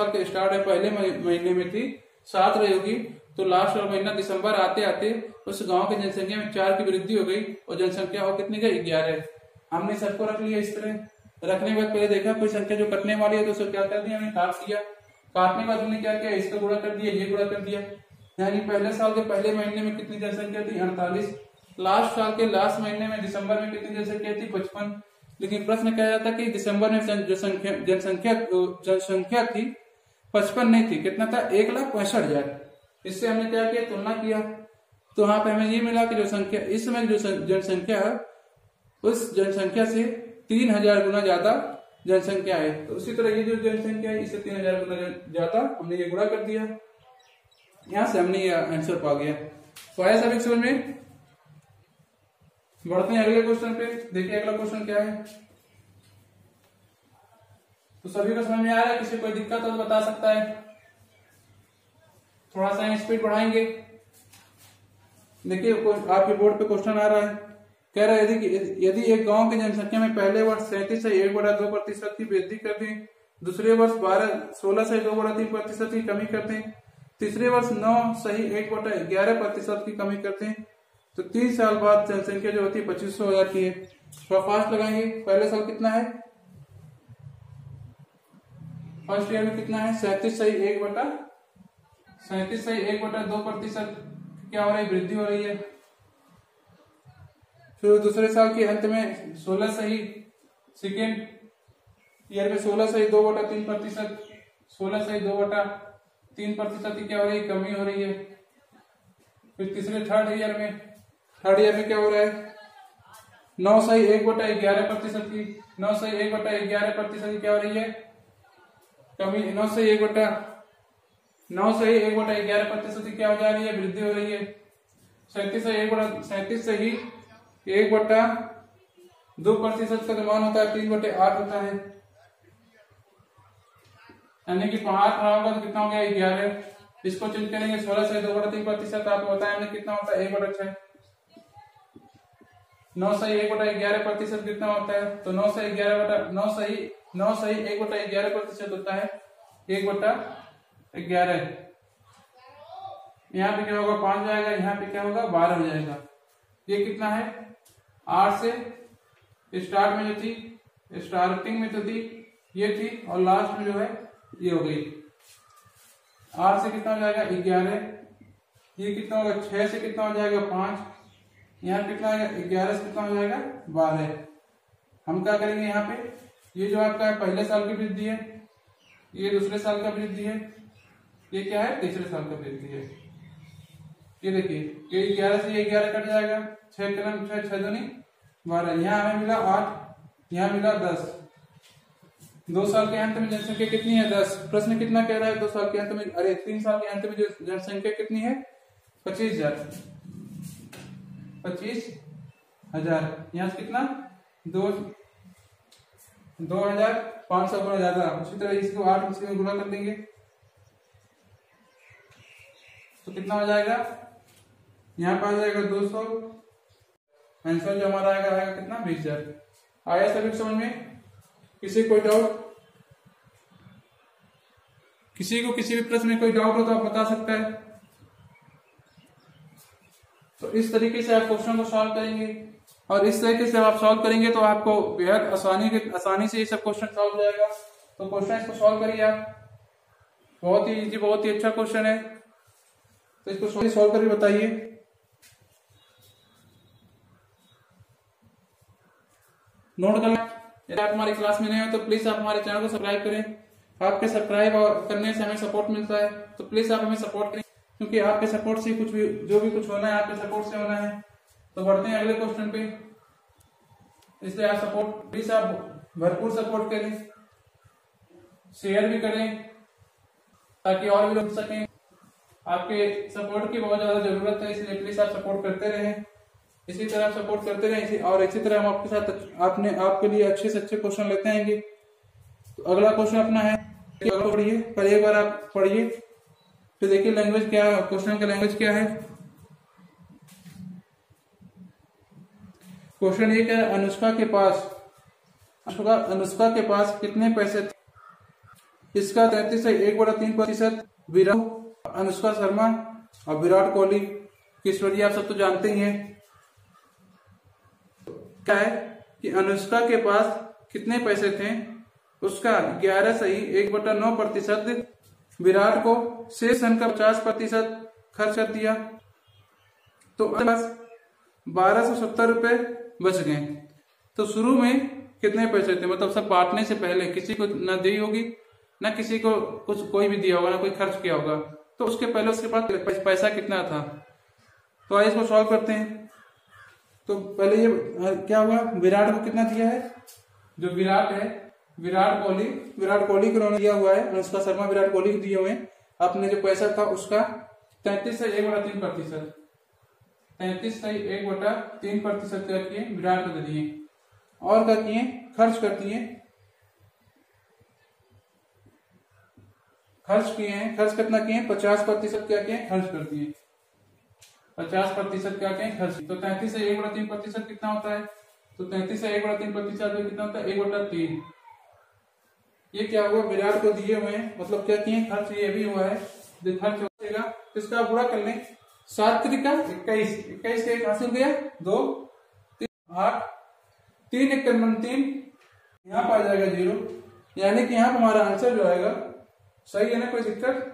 के स्टार्ट है पहले महीने में थी 7 रही होगी, तो लास्ट वाला महीना दिसंबर आते आते उस गांव की जनसंख्या में 4 की वृद्धि हो गई और जनसंख्या हो कितनी गई, 11। हमने सबको रख लिया इस तरह। रखने के बाद पहले देखा कोई संख्या जो कटने वाली है तो उसे क्या कर दिया, हमने काट दिया। काटने के बाद हमने क्या किया, इसका गुणा कर दिया, ये गुणा कर दिया, यानी पहले साल के पहले महीने में कितनी जनसंख्या थी, 48। लास्ट साल के लास्ट महीने में दिसंबर में कितनी जनसंख्या थी, 55। लेकिन प्रश्न क्या जाता कि दिसंबर में जनसंख्या थी 55 नहीं थी, कितना था, 1,65,000। इससे हमने क्या किया, तुलना किया, तो वहां पे हमें ये मिला कि जो संख्या इस समय जो जनसंख्या है उस जनसंख्या से 3000 गुना ज्यादा जनसंख्या है। तो उसी तरह ये जो जनसंख्या है इससे 3000 गुना ज्यादा, हमने ये गुणा कर दिया, यहां से हमने ये आंसर पा गया। तो आया सभी समझ में। बढ़ते हैं अगले क्वेश्चन पे। देखिए अगला क्वेश्चन क्या है। तो सभी को समझ में आ रहा है? किसी कोई दिक्कत हो तो बता सकता है। थोड़ा सा स्पीड बढ़ाएंगे। देखिए आपके बोर्ड पे क्वेश्चन आ रहा है, कह रहा है यदि एक गांव की जनसंख्या में पहले वर्ष 37.1/2% की वृद्धि कर दें, दूसरे वर्ष 16.2/3% की कमी कर दें, तीसरे वर्ष 9.1/11% की कमी करते हैं, तो 3 साल बाद जनसंख्या जो होती है 2500 हो जाती है। थोड़ा फास्ट लगाएंगे। पहले साल कितना है, फर्स्ट ईयर में कितना है 37.1/2% क्या हो रही है, वृद्धि हो रही है। फिर दूसरे साल के अंत में 16 सही, सेकेंड ईयर में 16.2/3%, 16.2/3% की क्या हो रही है, कमी हो रही है। फिर थर्ड ईयर में क्या हो रहा है 9.1/11% की, 9.1/11% की क्या हो रही है, कमी। 9.1/11% की क्या हो जा रही है, वृद्धि हो रही है। 37.1/2% का अनुमान होता है 3/8 होता है, यानी कि 5 रहा होगा तो कितना हो गया 11। इसको चेंज करेंगे 16.2/3%, आपको बताया हमने कितना होता है 1/6। 9.1/11% कितना होता है, तो 9.1/11% होता है 1/11। यहाँ पे क्या होगा 5 जाएगा, यहाँ पे क्या होगा 12 हो जाएगा। ये कितना है 8 से स्टार्टिंग में जो थी ये थी, और लास्ट में जो है ये हो गई। 8 से कितना हो जाएगा 11, ये कितना होगा 6 से कितना हो जाएगा 5, यहाँ कितना आएगा 11 से कितना हो जाएगा 12। हम क्या करेंगे यहाँ पे, ये जो आपका पहले साल की वृद्धि है, ये दूसरे साल का वृद्धि है, ये क्या है तीसरे साल का वृद्धि है। ये देखिए ये 11 से ये 11 कट जाएगा, 6 दूनी 12, यहाँ हमें मिला 8, यहाँ मिला 10। 2 साल के अंत में जनसंख्या कितनी है 10। प्रश्न कितना कह रहा है 2 साल के अंत में, अरे 3 साल के अंत में जो जनसंख्या कितनी है 25,000। यहाँ से कितना 2,500 गुना ज्यादा। उसी तरह इसको 8 में गुना कर देंगे तो कितना हो जाएगा, यहाँ पर आ जाएगा 200। आंसर जो हमारा आएगा कितना 20,000। आया सभी समझ में। किसी कोई डाउट, किसी को किसी भी प्रश्न में कोई डाउट हो तो आप बता सकता है। तो इस तरीके से आप क्वेश्चन को सॉल्व करेंगे, और इस तरीके से आप सॉल्व करेंगे तो आपको बेहद आसानी से ये सब क्वेश्चन सॉल्व हो जाएगा। तो क्वेश्चन इसको सॉल्व करिए आप, बहुत ही इजी, बहुत ही अच्छा क्वेश्चन है। तो इसको सॉल्व करके बताइए। नोट कर लें। यदि आप हमारी क्लास में नए हो तो प्लीज आप हमारे चैनल को सब्सक्राइब करें। आपके सब्सक्राइब करने से हमें सपोर्ट मिलता है, तो प्लीज आप हमें सपोर्ट करें, क्योंकि आपके सपोर्ट से कुछ भी जो भी कुछ होना है आपके सपोर्ट से होना है। तो बढ़ते हैं अगले क्वेश्चन पे। इसलिए आप सपोर्ट प्लीज आप भरपूर सपोर्ट करें, शेयर भी करें ताकि और भी लोग सकें। आपके सपोर्ट की बहुत ज्यादा जरूरत है, इसलिए प्लीज आप सपोर्ट करते रहें। इसी तरह आप सपोर्ट करते रहें, और इसी तरह हम आपके साथ आपके लिए अच्छे से अच्छे क्वेश्चन लेते आएंगे। तो अगला क्वेश्चन अपना है, पढ़िए पर एक बार आप पढ़िए तो देखिए लैंग्वेज क्या है, क्वेश्चन का लैंग्वेज क्या है। क्वेश्चन ये क्या है, अनुष्का के पास कितने पैसे थे। इसका 33.1/3%। विराट, अनुष्का शर्मा और विराट कोहली की स्टोरी आप सब तो जानते ही हैं। क्या है कि अनुष्का के पास कितने पैसे थे, उसका 11.1/9%। विराट को शेष धन का 50% खर्च कर दिया, तो बस 1270 रुपए बच गए। तो शुरू में कितने पैसे थे, मतलब सब बांटने से पहले किसी को न दी होगी ना किसी को कुछ कोई भी दिया होगा ना कोई खर्च किया होगा, तो उसके पहले उसके पास पैसा कितना था। तो आइए इसको सॉल्व करते हैं। तो पहले ये क्या होगा, विराट को कितना दिया है जो विराट है, विराट कोहली को उन्होंने दिया हुआ है, अनुष्का शर्मा विराट कोहली को दिए हुए हैं। अपने जो पैसा था उसका 33.1/3%, 33.1/3% क्या किए, विराट को दे दिए। और क्या किए, खर्च कर दिए, खर्च किए हैं। खर्च कितना किए, 50% क्या किए, खर्च कर दिए। 50% क्या किए, खर्च। तो 33.1/3% कितना होता है, तो 33.1/3% कितना होता है, 1/3। ये क्या हुआ, विराट को दिए हुए हैं, मतलब क्या किए, खर्च ये भी हुआ है। जो खर्च होगा इसका पूरा कर लें, 7 त्रिका 21, 21 का एक हासिल गया, 2 3 8 3 1 3, यहाँ पर आ जाएगा 0, यानी कि यहाँ पर हमारा आंसर जो आएगा सही है ना, कोई दिक्कत।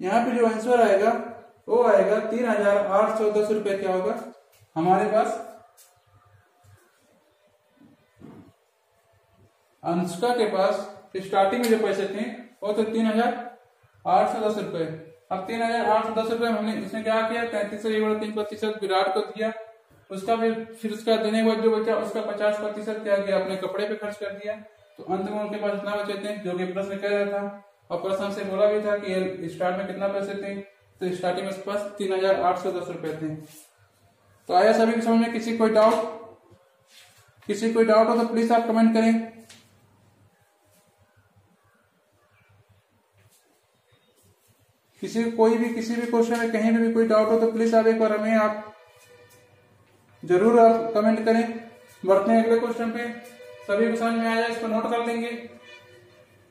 यहाँ पे जो आंसर आएगा वो आएगा 3,810 रुपए। क्या होगा हमारे पास, अनुष्का के पास स्टार्टिंग में जो पैसे थे वो तो 3,810 रुपए। अब 3,810 रुपए हमने इसने क्या किया, 33.3% विराट को दिया, उसका फिर उसका देने के बाद जो बचा उसका 50% क्या किया, अपने कपड़े पे खर्च कर दिया। तो अंत में उनके पास इतना बचे थे, जो कि प्रश्न कह रहा था, और प्रश्न से बोला भी था कि स्टार्ट में कितना पैसे थे, तो स्टार्टिंग में उसके पास 3,810 रुपए थे। तो आया सभी समझ में, किसी कोई डाउट हो तो प्लीज आप कमेंट करें। किसी भी क्वेश्चन में कहीं भी कोई डाउट हो तो प्लीज आप एक बार हमें आप जरूर आप कमेंट करें। बढ़ते हैं अगले क्वेश्चन पे। सभी को समझ में आया, इसको नोट कर लेंगे,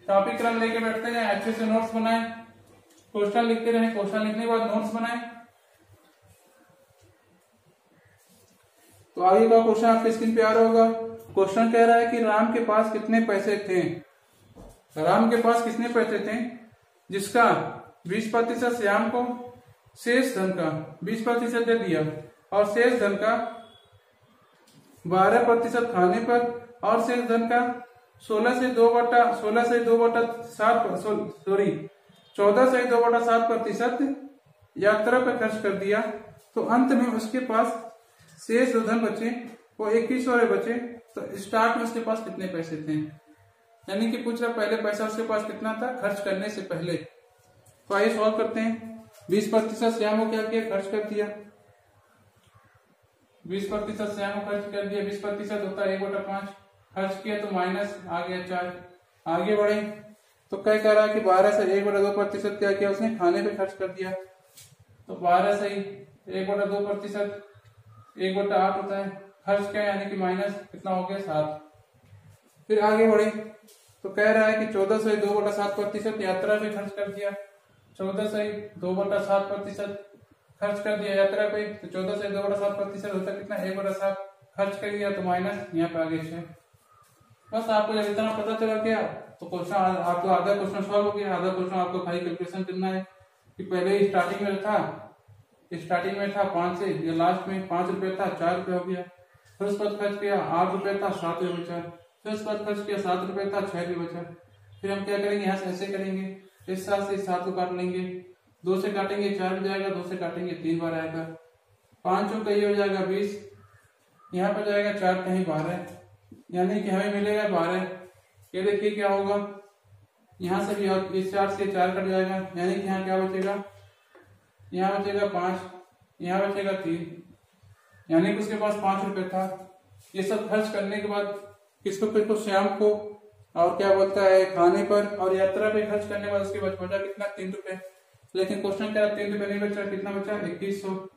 टॉपिक रन लेके बैठते हैं, अच्छे से नोट्स बनाएं, क्वेश्चन लिखते रहें, क्वेश्चन लिखने के बाद नोट्स बनाएं। तो आगे का क्वेश्चन आपके स्क्रीन पे आ रहा होगा। क्वेश्चन कह रहा है कि राम के पास कितने पैसे थे, राम के पास कितने पैसे थे, जिसका 20% श्याम को शेष धन का 20% दे दिया, और शेष धन का 12% खाने पर, और शेष धन का 14 से 2/7% यात्रा पर खर्च कर दिया। तो अंत में उसके पास शेष जो धन बचे वो 21 बचे। तो स्टार्ट में उसके पास कितने पैसे थे, यानी कि पूछ रहा पहले पैसा उसके पास कितना था खर्च करने से पहले। तो आइए सॉल्व करते हैं। 20% श्याम को क्या किया, खर्च कर दिया, 20% श्याम को खर्च कर दिया, 20% होता है 1/5, खर्च किया तो माइनस आ गया 4। आगे बढ़े तो क्या कह रहा है कि 12 से 1/2% क्या किया उसने, खाने पे खर्च कर दिया। तो 12 से 1/2% 1/8 होता है, खर्च क्या यानी कि माइनस कितना हो गया 7। फिर आगे बढ़े तो कह रहा है कि 14 से 2/7% यात्रा पे खर्च कर दिया, 14 से 2/7% खर्च कर दिया यात्रा पे। तो 14 से 2/7% होता है कितना, 1/7 खर्च कर दिया, तो माइनस यहाँ पे आगे 6। बस आपको जब इतना पता चला गया तो क्वेश्चन आपको आधा क्वेश्चन सॉल्व हो गया। आधा क्वेश्चन आपको खाली कैलकुलेशन करना है कि पहले स्टार्टिंग में था 5 से, या लास्ट में 5 रुपए था 4 रुपए हो गया। फिर उस पर खर्च किया 8 रुपए था 7 रुपए बचा। फिर उस पर खर्च किया 7 रुपए था 6 रुपए बचा। फिर हम क्या करेंगे, यहाँ से ऐसे करेंगे, इस 7 से 7 को काट लेंगे, 2 से काटेंगे 4 हो जाएगा, 2 से काटेंगे 3 बार आएगा, 5 का ये हो जाएगा 20, यहाँ पर जाएगा 4 कहीं 12, यानी कि हमें मिलेगा 12। ये देखिए क्या होगा, यहाँ से भी इस 4 से 4 कट जाएगा, यानी कि यहाँ क्या बचेगा, यहाँ बचेगा 5, यहाँ बचेगा 3, यानी कि उसके पास 5 रुपए था। ये सब खर्च करने के बाद किसको श्याम को, और क्या बोलता है खाने पर और यात्रा पे खर्च करने के बाद उसके बाद बचा कितना, 3 रुपए। लेकिन क्वेश्चन क्या, 3 रुपए नहीं बचा, कितना बचा 2100,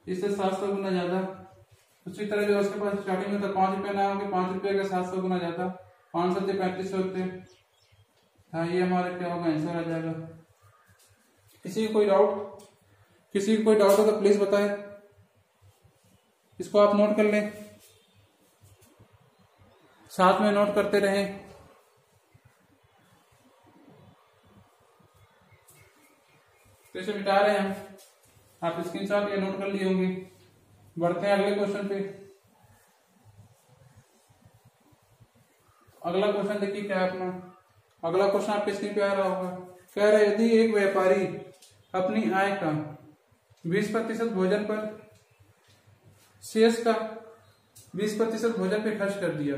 इससे 700 गुना ज्यादा। उसी तरह जो उसके पास स्टार्टिंग में तो 5 रुपए ना होंगे, 5 रुपए का 700 गुना ज्यादा, 500 से 3500 रुपए। हाँ ये हमारा क्या होगा, आंसर आ जाएगा। किसी को कोई डाउट हो तो प्लीज बताएं, इसको आप नोट कर लें, साथ में नोट करते रहें। तो इसे मिटा रहे हैं हम, आप स्क्रीनशॉट ये नोट कर लिए होंगे। बढ़ते हैं अगले क्वेश्चन पे। अगला क्वेश्चन देखिए क्या है अपना। अगला क्वेश्चन आपके स्क्रीन पे आ रहा होगा। कह रहा है यदि एक व्यापारी अपनी आय का 20% भोजन पर, शेष का 20% भोजन पे खर्च कर दिया।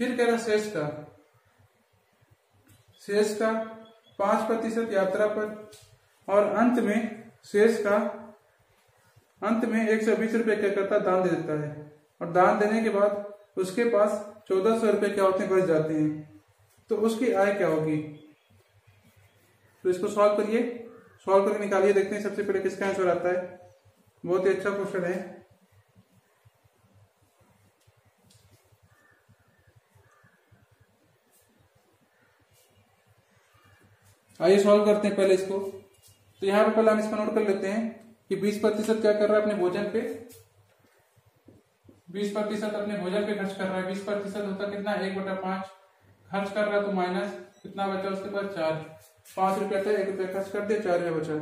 फिर कह रहा शेष का 5% यात्रा पर, और अंत में शेष का 120 रुपये क्या करता दान दे देता है, और दान देने के बाद उसके पास 1400 रुपये क्या होते हैं बच जाते हैं। तो उसकी आय क्या होगी? तो इसको सॉल्व करिए, सॉल्व करके निकालिए, देखते हैं सबसे पहले किसका आंसर आता है। बहुत ही अच्छा क्वेश्चन है। आइए सॉल्व करते हैं पहले इसको। तो यहाँ पे पहले हम इसको नोट कर लेते हैं कि 20% क्या कर रहा है अपने भोजन पे, 20% अपने भोजन पे खर्च कर रहा है। 20% होता कितना, 1/5 खर्च कर रहा है, तो माइनस कितना बचा उसके पास 4, 5 रुपया था, 1 रुपया खर्च कर दिया, 4 रुपया बचा।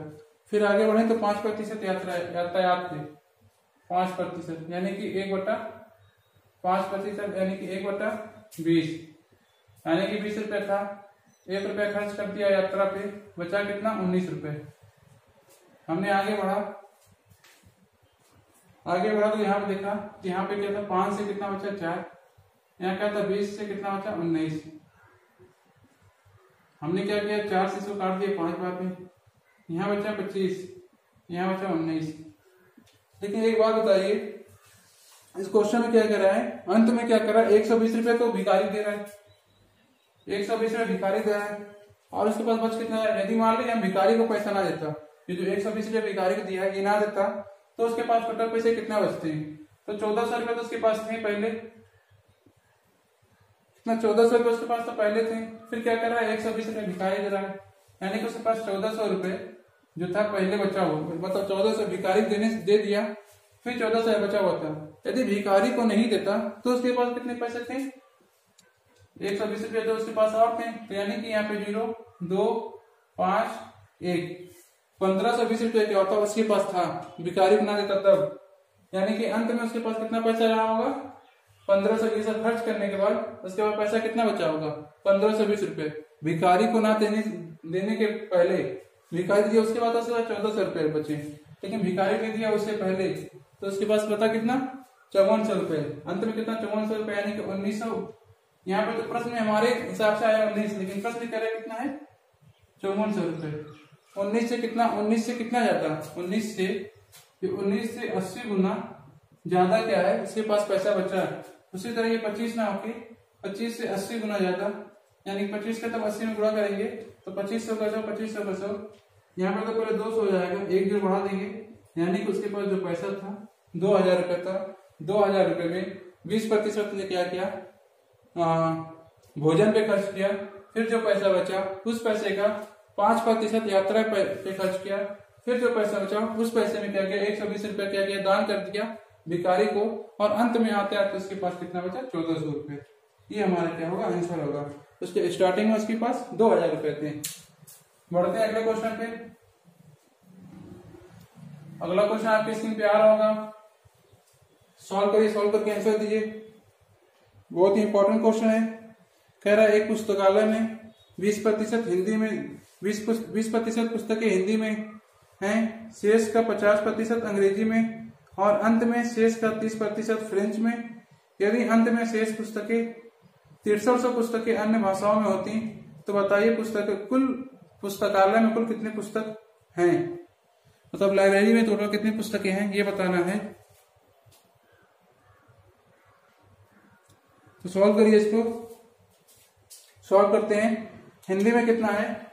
फिर आगे बढ़े तो 5% यातायात पे 5%, यानी कि 1/5% यानी कि 1/20, यानी कि 20 रुपया था, 1 रुपया खर्च कर दिया यात्रा पे, बचा कितना 19 रुपये। हमने आगे बढ़ा तो यहाँ पे देखा कि यहाँ पे क्या था, 5 से कितना बचा 4, यहाँ क्या था 20 से कितना बचा 19। हमने क्या किया 4 से इसको काट दिया 5 बार में, यहाँ बचा 25, यहाँ बचा 19। लेकिन एक बात बताइए, इस क्वेश्चन में क्या कर रहा है, अंत में क्या कर रहा है, 120 रुपये तो भिखारी दे रहा है, 120 रुपये भिखारी दे रहा है, और उसके पास बच कितना है। यदि मान लीजिए हम भिखारी को पैसा ना देता, ये जो 120 रुपये भिखारी को दिया है ये ना देता, तो उसके पास टोटल पैसे कितना बचते हैं। तो 1400 रुपये तो उसके पास थे पहले, कितना 1400 रुपये उसके पास तो पहले थे। फिर क्या कर रहा है, 120 रुपये भिखारी दे रहा है, यानी कि उसके पास 1400 रुपये जो था पहले बचा हुआ, मतलब 1400 भिखारी देने दे दिया, फिर 1400 बचा हुआ था। यदि भिखारी को नहीं देता तो उसके पास कितने पैसे थे, 120 रुपये तो उसके पास और थे। तो यानी कि यहाँ पे 0 2 5 1 1520 रुपये क्या होता उसके पास था, भिखारी को ना देता तब, यानी कि अंत में उसके पास कितना पैसा रहा होगा, 1520 खर्च करने के बाद उसके बाद पैसा कितना बचा होगा 1520 रुपये। भिखारी को ना देने के पहले भिखारी दिया, उसके बाद 1400 रुपये बचे, लेकिन भिखारी ने दिया उससे पहले, तो उसके पास पता कितना 5400 रुपये। अंत में कितना 5400 रुपये, यानी कि 1900। यहाँ पे तो प्रश्न में हमारे हिसाब से आया 19, लेकिन प्रश्न कह रहे कितना है 5400 रुपये। 19 से कितना ज्यादा, 19 से 80 गुना ज्यादा क्या है, उसके पास पैसा बचा है। उसी तरह ये 25 ना होके 25 से 80 गुना ज्यादा, यानी 25 का तब 80 में गुणा करेंगे तो 2500 का 100, यहाँ पर तो पहले 200 हो जाएगा, 1 0 बढ़ा देंगे, यानी कि उसके पास जो पैसा था 2000 रुपये था। 2000 रुपये में 20% ने क्या किया, भोजन पे खर्च किया। फिर जो पैसा बचा उस पैसे का 5% यात्रा पे खर्च किया। फिर जो पैसा बचा उस पैसे में क्या किया, 120 रुपये क्या किया, दान कर दिया भिखारी को, और अंत में आते आते उसके पास कितना बचा 1400 रुपये। ये हमारा क्या होगा, आंसर होगा। उसके स्टार्टिंग में उसके पास 2000 रुपये थे। बढ़ते हैं अगले क्वेश्चन पे। अगला क्वेश्चन आपकी स्क्रीन पे आ रहा होगा, सॉल्व करिए, सॉल्व करके आंसर दीजिए। बहुत ही इंपॉर्टेंट क्वेश्चन है। कह रहा है एक पुस्तकालय में 20% हिंदी में 20% पुस्तकें हिंदी में हैं, शेष का 50% अंग्रेजी में, और अंत में शेष का 30% फ्रेंच में। यदि अंत में शेष पुस्तकें 6300 पुस्तकें अन्य भाषाओं में होती तो बताइए कुल पुस्तकालय में कुल कितने पुस्तक हैं, मतलब लाइब्रेरी में टोटल कितनी पुस्तकें हैं ये बताना है। तो सॉल्व करिए इसको, सॉल्व करते हैं। हिंदी में कितना है,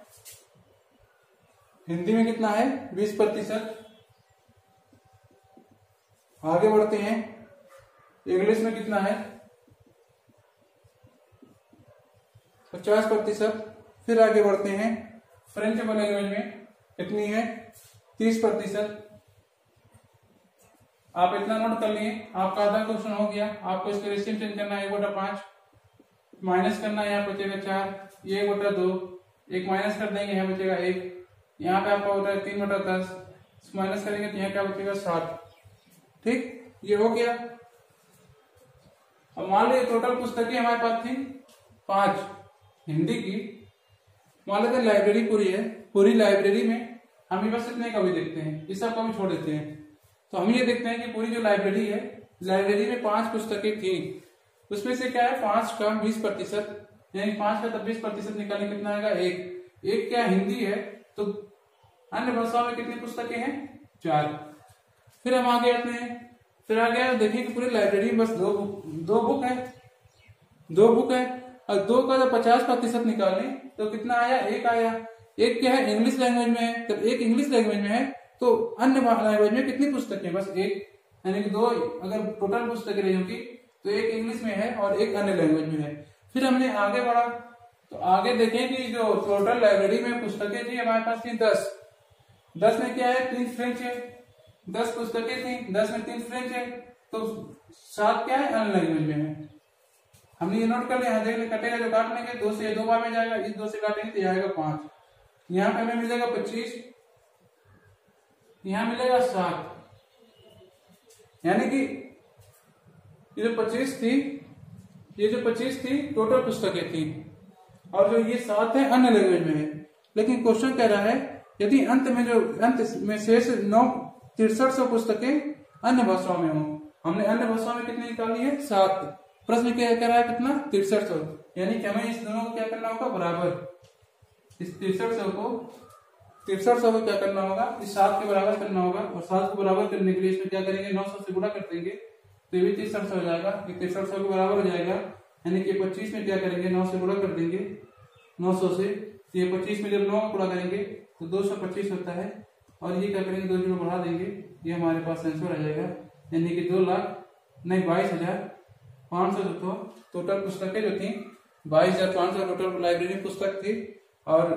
हिंदी में कितना है 20%। आगे बढ़ते हैं, इंग्लिश में कितना है 50%। फिर आगे बढ़ते हैं, फ्रेंच लैंग्वेज में कितनी है 30%। आप इतना नोट कर लिए, आपका आधा क्वेश्चन हो गया। आपको इसका रेशियो चेंज करना है 1/5, माइनस करना है, यहाँ बचेगा 4, ये 1/2, एक माइनस कर देंगे, यहाँ बचेगा 1, यहाँ पे आपका होता है 3/10, माइनस करेंगे तो यहाँ क्या बचेगा 7। ठीक, ये हो गया। अब मान लीजिए टोटल पुस्तकें हमारे पास थी 5 हिंदी की। मान लेते लाइब्रेरी पूरी है, पूरी लाइब्रेरी में हम ये बस इतने का भी देखते हैं, इस सब का भी छोड़ देते हैं। तो हम ये देखते हैं कि पूरी जो लाइब्रेरी है, लाइब्रेरी में 5 पुस्तकें थी, उसमें से क्या है 5 का 20%, यानी 5 का तब 20% निकालने कितना आएगा, एक क्या हिंदी है, तो अन्य भाषाओं में कितनी पुस्तकें हैं, 4। फिर हम आगे आते हैं, फिर आगे देखिए कि पूरी लाइब्रेरी में बस दो बुक है, और 2 का जब 50% निकालें तो कितना आया, 1 आया। एक क्या है इंग्लिश लैंग्वेज में है, जब एक इंग्लिश लैंग्वेज में है तो अन्य लैंग्वेज में कितनी पुस्तकें, बस 1, यानी कि 2 अगर टोटल पुस्तकें रही होगी तो 1 इंग्लिश में है और 1 अन्य लैंग्वेज में है। फिर हमने आगे बढ़ा तो आगे देखें कि जो टोटल लाइब्रेरी में पुस्तकें थी हमारे पास थी 10 में क्या है 3 फ्रेंच है, 10 पुस्तकें थी, 10 में 3 फ्रेंच है, तो 7 क्या है अन्य लैंग्वेज में है। हमने ये नोट कर लिया, देख लिया कटेगा जो काट लेंगे, 2 से 2 बार में जाएगा, इस 2 से काटेंगे तो आएगा 5, यहाँ पे हमें मिलेगा 25, यहाँ मिलेगा 7, यानी कि ये जो 25 थी टोटल पुस्तकें थी, और जो ये 7 है अन्य लैंग्वेज में है। लेकिन क्वेश्चन कह रहा है यदि अंत में शेष 6300 पुस्तकें अन्य भाषाओं में हो, हमने अन्य भाषाओं में कितनी निकाली है, 7। प्रश्न क्या कह रहा है, कितना, 6300, यानी कि हमें इस दोनों को क्या करना होगा, बराबर, इस 6300 को क्या करना होगा, इस 7 के बराबर करना होगा, और 7 को बराबर करने के लिए इसमें क्या करेंगे, 900 से गुणा कर देंगे, तो ये भी 6300 हो जाएगा, ये 6300 के बराबर हो जाएगा, यानी कि 25 में क्या करेंगे, 9 से गुणा कर देंगे, 900 से, ये 25 में जब 9 गुणा करेंगे तो 225 होता है, और ये क्या करेंगे 2 जीरो बढ़ा देंगे, ये हमारे पास आंसर आ जाएगा, यानी कि 22,500 जो टोटल पुस्तकें जो थी 22,500 टोटल लाइब्रेरी पुस्तक थी, और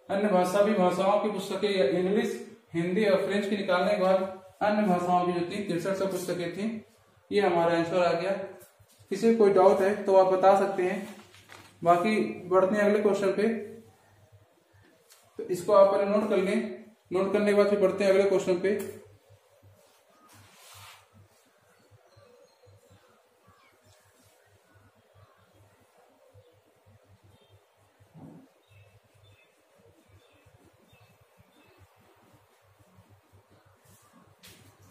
अन्य भाषाओं की पुस्तकें इंग्लिश, हिंदी और फ्रेंच की निकालने के बाद अन्य भाषाओं की जो थी 6300 पुस्तकें थी। ये हमारा आंसर आ गया। किसी को कोई डाउट है तो आप बता सकते हैं, बाकी बढ़ते हैं अगले क्वेश्चन पे, तो इसको आप पहले नोट कर लें, नोट करने के बाद फिर बढ़ते हैं अगले क्वेश्चन पे।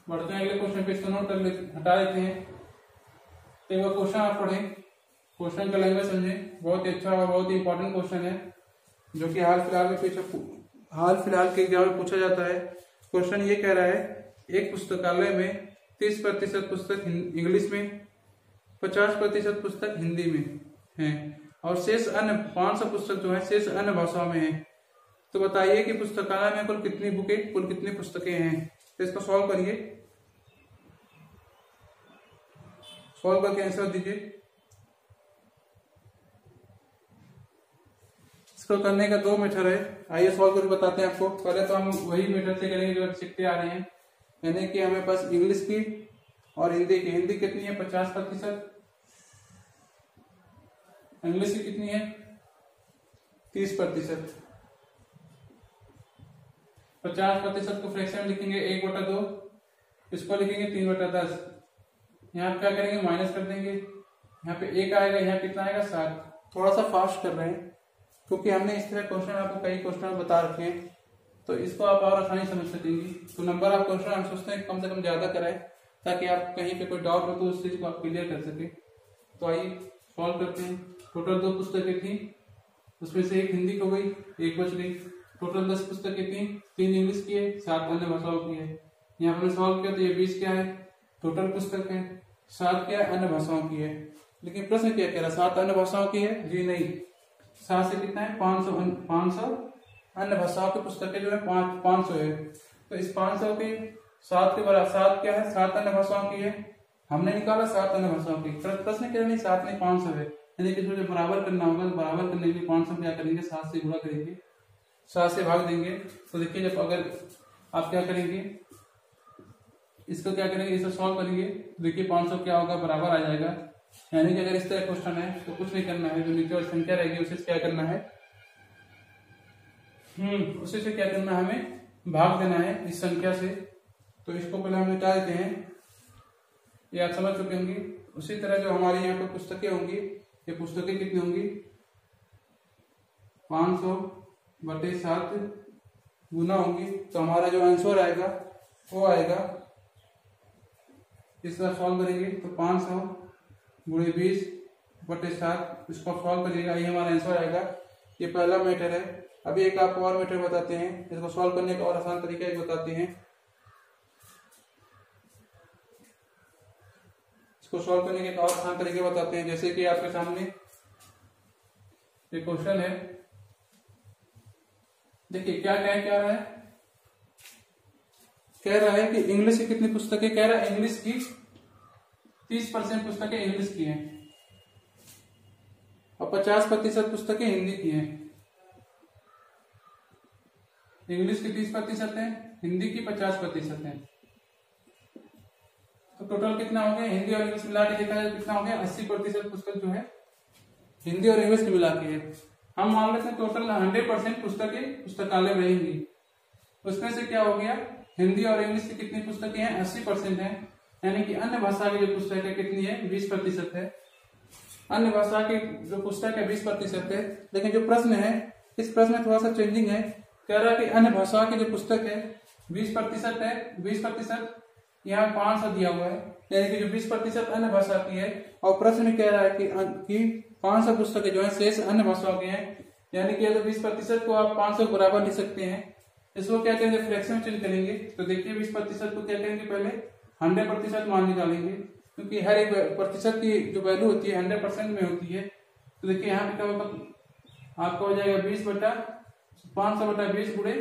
बढ़ते हैं अगले क्वेश्चन पे, इसको नोट कर लेते, हटा देते हैं। तो वो क्वेश्चन आप पढ़ें, क्वेश्चन का लैंग्वेज समझें, बहुत ही अच्छा और बहुत ही इंपॉर्टेंट क्वेश्चन है, जो कि हाल फिलहाल के एग्जाम में पूछा जाता है। क्वेश्चन ये कह रहा है एक पुस्तकालय में 30% पुस्तक इंग्लिश में, 50% पुस्तक हिंदी में है, और शेष अन्य 500 पुस्तक जो है शेष अन्य भाषाओं में है। तो बताइए कि पुस्तकालय में कुल कितनी पुस्तकें हैं। तो इसको सॉल्व करिए, सॉल्व करके आंसर दीजिए। इसको करने का 2 मेथड है, आइए सॉल्व करके बताते हैं आपको। पहले तो हम वही मेथड से करेंगे जो सीखते आ रहे हैं, यानी कि हमें पास इंग्लिश की और हिंदी की, हिंदी कितनी है 50%, इंग्लिश की कितनी है 30%। 50% को फ्रैक्शन में लिखेंगे 1/2, इसको लिखेंगे 3/10। यहाँ क्या करेंगे माइनस कर देंगे, यहाँ पे 1 आएगा, यहाँ कितना आएगा 7। थोड़ा सा फास्ट कर रहे हैं क्योंकि हमने इस तरह क्वेश्चन आपको कई क्वेश्चन बता रखे हैं, तो इसको आप और आसानी समझ सकेंगे। तो नंबर आप क्वेश्चन हम सोचते हैं कम से कम ज्यादा कराएं, ताकि आप कहीं पे कोई डाउट हो तो उस चीज को आप क्लियर कर सके। तो आइए सॉल्व करते हैं। टोटल 2 पुस्तकें थी, उसमें से 1 हिंदी हो गई, 1 बच गई। टोटल 10 पुस्तकें थी, 3 इंग्लिश की है, 7 अन्य भाषाओं की है। यहाँ पर सॉल्व किया तो ये 20 क्या है टोटल पुस्तक है, 7 क्या है अन्य भाषाओं की है। लेकिन प्रश्न क्या कह रहा है 7 अन्य भाषाओं की है, जी नहीं, 7 से कितना है 500 अन्य भाषाओं की पुस्तकें जो है 500 है। तो इस 500 के 7 के बराबर 7 क्या है 7 अन्य भाषाओं की है, हमने निकाला 7 अन्य भाषाओं की। प्रश्न क्या नहीं 7 नहीं 500 है, यानी कि जो बराबर करना होगा, तो बराबर करने के लिए 500 क्या करेंगे 7 से गुणा करेंगे, 7 से भाग देंगे। तो देखिए जब अगर आप क्या करेंगे इसको क्या करेंगे, इसे सॉल्व करेंगे, देखिए 500 क्या होगा बराबर आ जाएगा। यानी कि अगर इस तरह क्वेश्चन है तो कुछ नहीं करना है, जो नीचे और संख्या रहेगी उसे क्या करना है उसी से क्या करना है हमें भाग देना है इस संख्या से। तो इसको पहले हम मिटा देते हैं, ये आप समझ चुके होंगे। उसी तरह जो हमारे यहाँ पे पुस्तकें होंगी, ये पुस्तकें कितनी होंगी 500/7 गुना होंगी तो हमारा जो आंसर आएगा वो आएगा, इस तरह सॉल्व करेंगे तो 500 गुणे 20/7, इसको सॉल्व करिएगा, ये हमारा आंसर आएगा। ये पहला मेथड है। अभी एक आपको और मेथड बताते हैं, इसको सॉल्व करने का और आसान तरीका एक बताते हैं। इसको सॉल्व करने के और आसान तरीके बताते हैं। जैसे कि आपके सामने एक क्वेश्चन है, देखिए क्या रहा है, कह रहा है कि इंग्लिश की कितनी पुस्तकें, कह रहा है इंग्लिश की 30% पुस्तकें इंग्लिश की हैं और 50% पुस्तकें हिंदी की हैं। इंग्लिश की 30% है, हिंदी की 50% है, तो टोटल कितना हो गया, हिंदी और इंग्लिश मिला के देखा जाए कितना हो गया, 80% पुस्तक जो है हिंदी और इंग्लिश की मिला के है। हम मान लेते हैं टोटल 100% पुस्तकें पुस्तकालय में रहेंगी, उसमें से क्या हो गया, हिंदी और इंग्लिश की कितनी पुस्तकें हैं, 80% है, यानी कि अन्य भाषा की जो पुस्तक है कितनी है, 20% है। अन्य भाषा की जो पुस्तक है 20% है। लेकिन जो प्रश्न है, इस प्रश्न में थोड़ा सा चेंजिंग है, कह रहा है कि अन्य भाषा की जो पुस्तक है 20% है, 20% यहाँ 500 दिया हुआ है, यानी कि जो 20% अन्य भाषा की है, और प्रश्न में कह रहा है कि 500 पुस्तकें जो है शेष अन्य भाषाओं की हैं, यानी कि 20% को आप 500 बराबर लिख सकते हैं। इसको क्या करेंगे, फ्रैक्शन चेंज करेंगे। तो देखिए 20% को क्या करेंगे, पहले 100% मान निकालेंगे, क्योंकि हर एक प्रतिशत की जो वैल्यू होती है 100% में होती है। तो देखिए यहाँ पे क्या होगा, आपका हो जाएगा 500/20 गुणे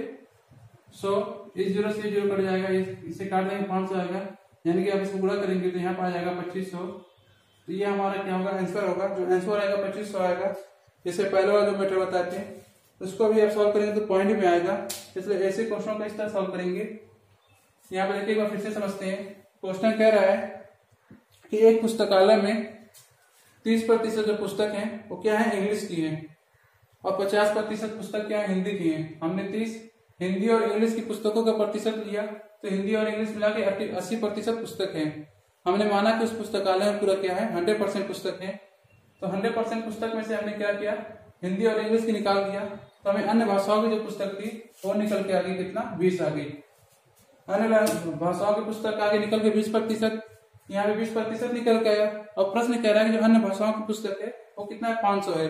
100, इस 0 से 0 कट जाएगा, इसे काट देंगे 500 आएगा, यानी कि आप इसको गुणा करेंगे तो यहाँ पे आ जाएगा 2500। तो ये हमारा क्या होगा, आंसर होगा। जो आंसर आएगा 2500 आएगा। जैसे पहले वाला जो मेथड बताते हैं उसको भी आप सॉल्व करेंगे तो पॉइंट में आएगा, इसलिए ऐसे क्वेश्चन का इस तरह सॉल्व करेंगे। यहाँ पे देखिए एक बार फिर से समझते हैं। क्वेश्चन कह रहा है कि एक पुस्तकालय में 30% जो पुस्तक हैं वो क्या है, इंग्लिश की हैं, और 50% पुस्तक क्या है, हिंदी की हैं। हमने 30 हिंदी और इंग्लिश की पुस्तकों का प्रतिशत लिया, तो हिंदी और इंग्लिश मिला के 80% पुस्तक है। हमने माना कि उस पुस्तकालय में पूरा क्या है, 100% पुस्तक है। तो 100% पुस्तक में से हमने क्या किया, हिंदी और इंग्लिश की निकाल दिया, तो हमें अन्य भाषाओं की जो पुस्तक थी वो निकल के आ गई कितना, 20 आ गई। अन्य भाषाओं की पुस्तक आगे निकल के 20%, यहाँ पे 20% निकल के आया। और प्रश्न कह रहा है कि जो अन्य भाषाओं की पुस्तक है वो कितना है, 500 है।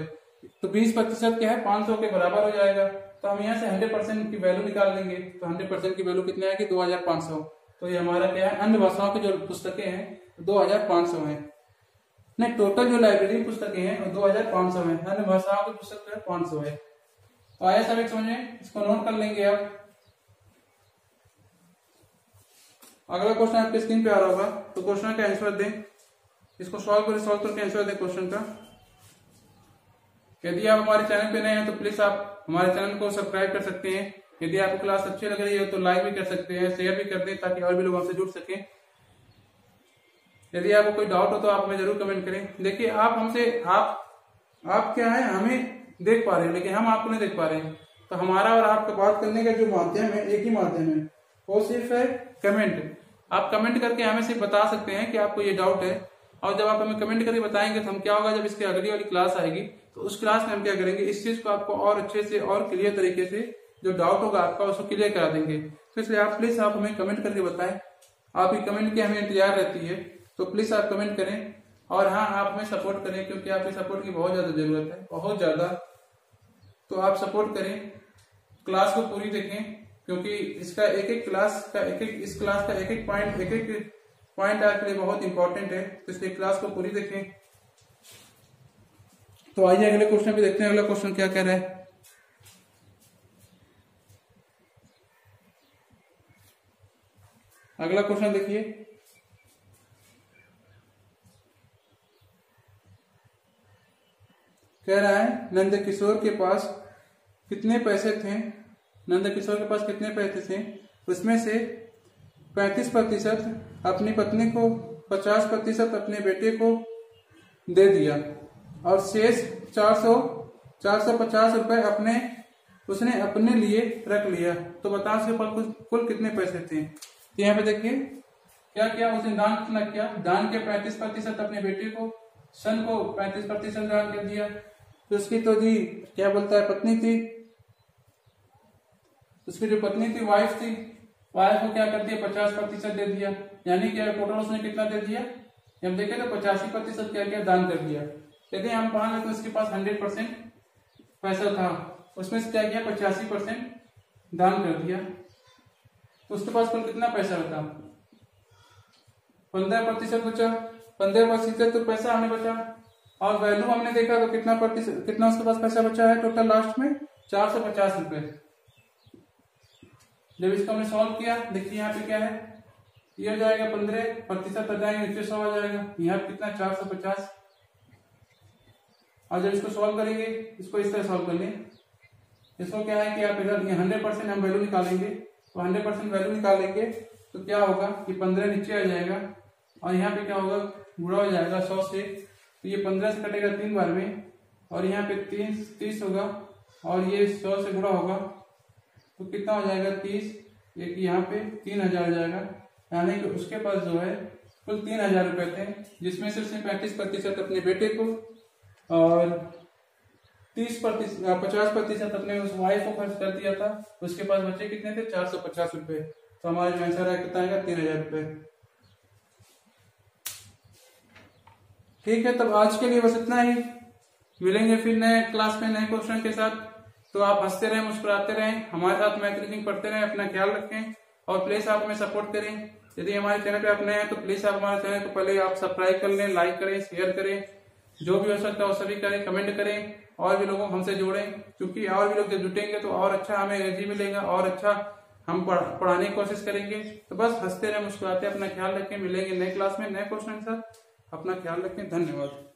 तो 20% क्या है, 500 के बराबर हो जाएगा। तो हम यहाँ से 100% की वैल्यू निकाल लेंगे, तो 100% की वैल्यू कितनी आएगी, 2500। तो ये हमारा क्या है, अन्य भाषाओं की जो पुस्तकें हैं 2500 है। नहीं, टोटल जो लाइब्रेरी पुस्तकें हैं वो 2500 है, अन्य भाषाओं की पुस्तक 500 है। तो आया सब एक समझ में, इसको नोट कर लेंगे आप। अगला क्वेश्चन आपके स्क्रीन पे आ रहा होगा, तो क्वेश्चन का आंसर दें, इसको सॉल्व करके आंसर दें क्वेश्चन का। यदि आप हमारे चैनल पे नए हैं तो प्लीज आप हमारे चैनल को सब्सक्राइब कर सकते हैं। यदि आपको क्लास अच्छी लग रही है तो लाइक भी कर सकते हैं, शेयर भी कर दें ताकि और भी लोग हमसे जुड़ सकें। यदि आपको कोई डाउट हो तो आप हमें जरूर कमेंट करें। देखिए आप हमसे आप क्या है, हमें देख पा रहे हैं लेकिन हम आपको नहीं देख पा रहे हैं। तो हमारा और आपका बात करने का जो माध्यम है एक ही माध्यम है, वो सिर्फ है कमेंट। आप कमेंट करके हमें सिर्फ बता सकते हैं कि आपको ये डाउट है, और जब आप हमें कमेंट करके बताएंगे तो हम क्या होगा, जब इसकी अगली वाली क्लास आएगी तो उस क्लास में हम क्या करेंगे, इस चीज को आपको और अच्छे से और क्लियर तरीके से जो डाउट होगा आपका उसको क्लियर करा देंगे। तो इसलिए आप प्लीज आप हमें कमेंट करके बताएं, आपकी कमेंट की हमें इंतजार रहती है, तो प्लीज आप कमेंट करें। और हाँ, आप हमें सपोर्ट करें क्योंकि आपके सपोर्ट की बहुत ज्यादा जरूरत है, बहुत ज्यादा। तो आप सपोर्ट करें, क्लास को पूरी देखें, क्योंकि इसका एक एक क्लास का इस क्लास का एक एक पॉइंट आपके लिए बहुत इंपॉर्टेंट है। तो इसलिए क्लास को पूरी देखें। तो आइए अगले क्वेश्चन पे देखते हैं, अगला क्वेश्चन क्या कह रहा है। अगला क्वेश्चन देखिए, कह रहा है नंद किशोर के पास कितने पैसे थे, उसमें से 35% अपनी पत्नी को, 50% अपने बेटे को दे दिया, और शेष 450 रुपए उसने अपने लिए रख लिया। तो बता उसके पास कुल कितने पैसे थे। तो यहाँ पे देखिए क्या किया उसने, दान कितना किया, दान के 35% अपने बेटे को, सन को 35% दान कर दिया। तो उसकी तो जी क्या बोलता है, पत्नी थी, तो उसकी जो पत्नी थी, वाइफ थी, वाइफ को क्या कर दिया 50% दे दिया, यानी कि टोटल उसने कितना दे दिया, जब देखे तो 85% क्या किया, दान कर दिया। यदि हम मान लेते उसके पास 100% पैसा था, उसमें से क्या किया 85% दान कर दिया, तो उसके पास कुल कितना पैसा बचा, 15% बचा। 15% तो पैसा हमें बचा, और वैल्यू हमने देखा तो कितना प्रतिशत, कितना उसके पास पैसा बचा है टोटल लास्ट में 450 रुपए। जब इसको हमने सॉल्व किया, देखिए यहाँ पे क्या है, ये हो जाएगा 15% आ जाएगा, नीचे 100 आ जाएगा, यहाँ पे कितना 450। और जब इसको सॉल्व करेंगे, इसको इस तरह सॉल्व कर लें, इसको क्या है कि आप इधर 100% हम वैल्यू निकालेंगे, तो 100% वैल्यू निकालेंगे तो क्या होगा कि 15 नीचे आ जाएगा, और यहाँ पे क्या होगा, गुणा हो जाएगा 100 से, तो ये 15 से कटेगा 3 बार में, और यहाँ पे 30 होगा, और ये 100 से गुणा होगा तो कितना हो जाएगा 30, एक यहाँ पे 3000 आ जाएगा, यानी कि उसके पास जो है कुल 3000 रुपए थे, जिसमें से उसने 35% अपने बेटे को और 50% अपने उस वाइफ को खर्च कर दिया था। उसके पास बचे कितने थे, 450 रुपए। तो हमारा जो आंसर है कितना आएगा, 3000 रुपए। ठीक है, तब आज के लिए बस इतना ही, मिलेंगे फिर नए क्लास में नए क्वेश्चन के साथ। तो आप हंसते रहें, मुस्कुराते रहें, हमारे साथ मैथ रीजनिंग पढ़ते रहें, अपना ख्याल रखें, और प्लीज आप हमें सपोर्ट करें। यदि हमारे चैनल पे आप नए हैं तो प्लीज आप हमारे चैनल को पहले आप सब्सक्राइब कर लें, लाइक करें, शेयर करें, जो भी हो सकता है वो सभी करें, कमेंट करें, और भी लोगों को हमसे जोड़ें, क्योंकि और भी लोग जब जुटेंगे तो और अच्छा हमें एनर्जी मिलेगा, और अच्छा हम पढ़ाने की कोशिश करेंगे। तो बस हंसते रहें, मुस्कुराते, अपना ख्याल रखें, मिलेंगे नए क्लास में नए क्वेश्चन के साथ, अपना ख्याल रखें, धन्यवाद।